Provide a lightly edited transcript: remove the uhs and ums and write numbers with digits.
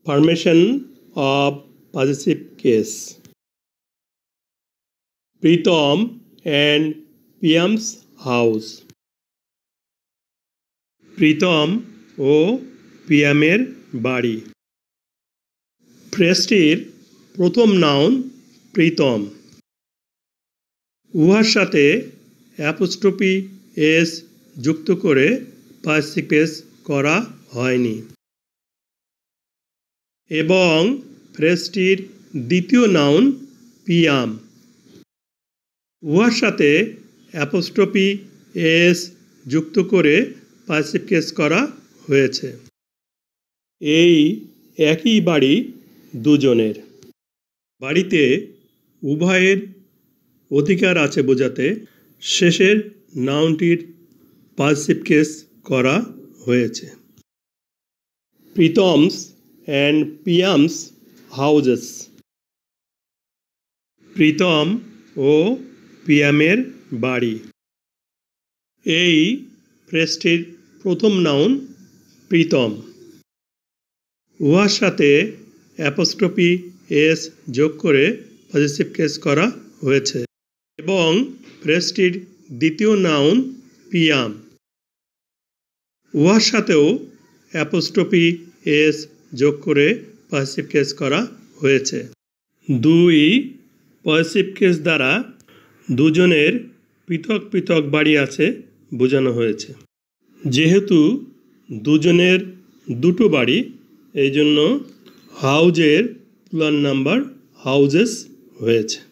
Formation of possessive case. Pritam and Priam's house. Pritam ও প্রিয়ামের বাড়ি। ফ্রেজটির প্রথম noun Pritam. উহার সাথে অ্যাপোস্ট্রফি এস যুক্ত করে পার্সিভ কেস করা হয়নি। এবং ফ্রেজটির দ্বিতীয় নাউন প্রিয়াম। উহার সাথে অ্যাপোস্ট্রফি এস যুক্ত করে পার্সিভ কেস করা হয়েছে। এই একই বাড়ি দুজনের। বাড়িতে উভয়ের অধিকার আছে বোঝাতে শেষের নাউনটির পার্সিভ কেস করা হয়েছে। প্রীতমস অ্যান্ড প্রিয়ামস হাউজেস। প্রীতম ও প্রিয়ামের বাড়ি। এই ফ্রেজটির প্রথম নাউন প্রীতম। উহার সাথে অ্যাপোস্ট্রফি এস যোগ করে পজেসিভ কেস করা হয়েছে। এবং ফ্রেজটির দ্বিতীয় নাউন প্রিয়াম। উহার সাথেও অ্যাপোস্ট্রফি এস যোগ করে পজেসিভ কেস করা হয়েছে। দুই পজেসিভ কেস দ্বারা দুজনের পৃথক পৃথক বাড়ি আছে বোঝানো হয়েছে। যেহেতু দুজনের দুটো বাড়ি এই জন্য হাউজের প্লুরাল নাম্বার হাউজেস হয়েছে।